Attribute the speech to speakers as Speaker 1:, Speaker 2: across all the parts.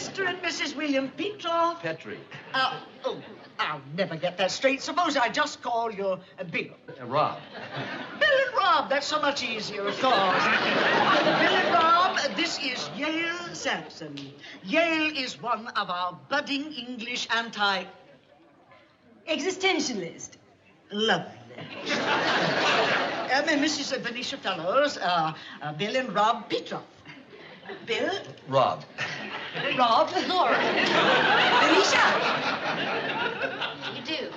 Speaker 1: Mr. and Mrs. William Petroff.
Speaker 2: Petrie.
Speaker 1: I'll never get that straight. Suppose I just call you Bill.
Speaker 2: Rob.
Speaker 1: Bill and Rob, that's so much easier, of course. Bill and Rob, this is Yale Sampson. Yale is one of our budding English
Speaker 3: existentialist.
Speaker 1: Lovely. Mrs. Venetia Fellows, Bill and Rob Petroff. Bill?
Speaker 2: Rob.
Speaker 3: Rob? Laura. Venetia.
Speaker 4: You do.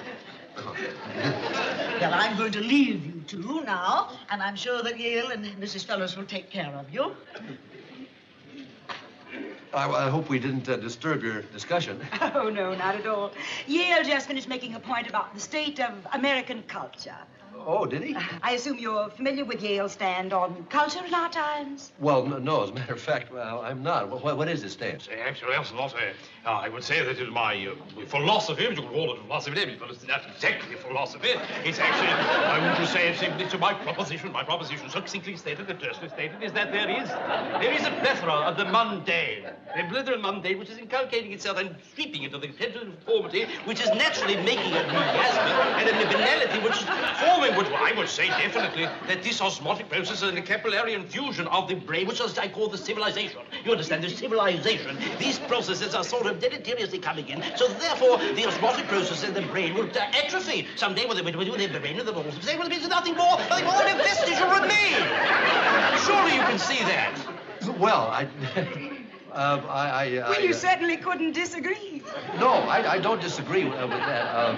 Speaker 1: Well, I'm going to leave you two now, and I'm sure that Yale and Mrs. Fellows will take care of you.
Speaker 2: I hope we didn't disturb your discussion.
Speaker 3: Oh, no, not at all. Yale just finished making a point about the state of American culture.
Speaker 2: Oh, did he?
Speaker 3: I assume you're familiar with Yale's stand on culture in our times?
Speaker 2: Well, no, as a matter of fact, I'm not. What is his stance?
Speaker 5: Actually, that's not I would say that it is my philosophy, which you could call it philosophy, but it's not exactly philosophy. It's actually, I want to say it's my proposition. My proposition, succinctly stated and tersely stated, is that there is a plethora of the mundane, the blithering mundane, which is inculcating itself and sweeping into the center of conformity, which is naturally making a miasma and a banality which is forming what I would say definitely that this osmotic process and the capillary infusion of the brain, which is I call the civilization. You understand, the civilization. These processes are sort of deleteriously coming in, so therefore the osmotic process in the brain will atrophy. Someday when the brain and the balls of say, well, there's nothing more than a vestige will remain. Surely you can see that.
Speaker 2: Well,
Speaker 3: You certainly couldn't disagree.
Speaker 2: No, I don't disagree with that,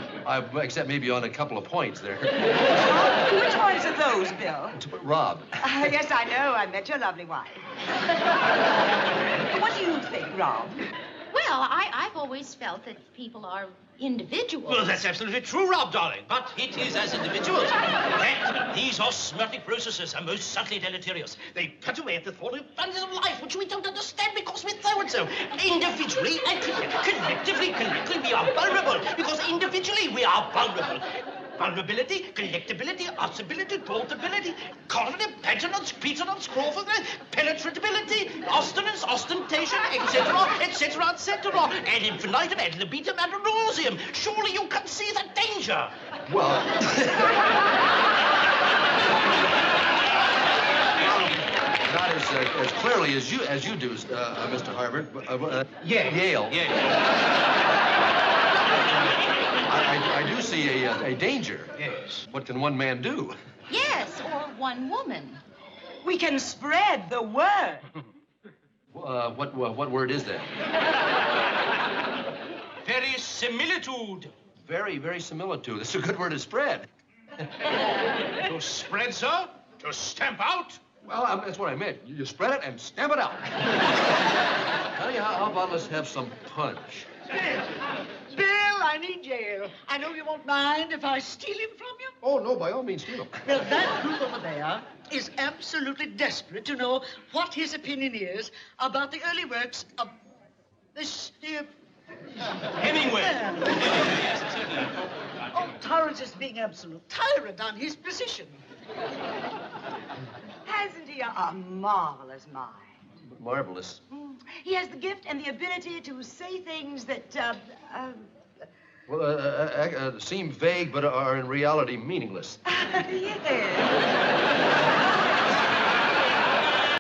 Speaker 2: except maybe on a couple of points there.
Speaker 3: Which ones are those, Bill?
Speaker 2: Rob.
Speaker 3: Yes, I know. I met your lovely wife. What do you think, Rob?
Speaker 4: Well, I've always felt that people are individuals.
Speaker 5: Well, that's absolutely true, Rob, darling. But it is as individuals that these osmotic processes are most subtly deleterious. They cut away at the thought of abundance of life, which we don't understand because we throw it so. Individually and collectively, we are vulnerable. Because individually, we are vulnerable. Vulnerability, collectability, oscibility, portability, colony, petulance, petulance, crawfordness, penetratability, ostinance, ostentation, etc., etc., etc., ad infinitum, ad libitum, ad nauseam. Surely you can see the danger.
Speaker 2: Well... Not as clearly as you do, Mr. Harvard. Yale. I do see a danger.
Speaker 5: Yes.
Speaker 2: What can one man do?
Speaker 4: Yes, or one woman.
Speaker 3: We can spread the word.
Speaker 2: What word is that?
Speaker 5: Verisimilitude.
Speaker 2: Verisimilitude. That's a good word to spread.
Speaker 5: To spread, sir? To stamp out?
Speaker 2: Well, that's what I meant. You spread it and stamp it out. Honey, how about let's have some punch?
Speaker 1: Bill, I need Yale. I know you won't mind if I steal him from you.
Speaker 2: Oh, no, by all means, steal him.
Speaker 1: Well, that group over there is absolutely desperate to know what his opinion is about the early works of this...
Speaker 5: Hemingway.
Speaker 1: Oh, Torrance is being absolute tyrant on his position.
Speaker 3: Hasn't he a marvelous mind?
Speaker 2: Marvelous.
Speaker 3: He has the gift and the ability to say things that,
Speaker 2: seem vague but are in reality meaningless.
Speaker 3: Yes.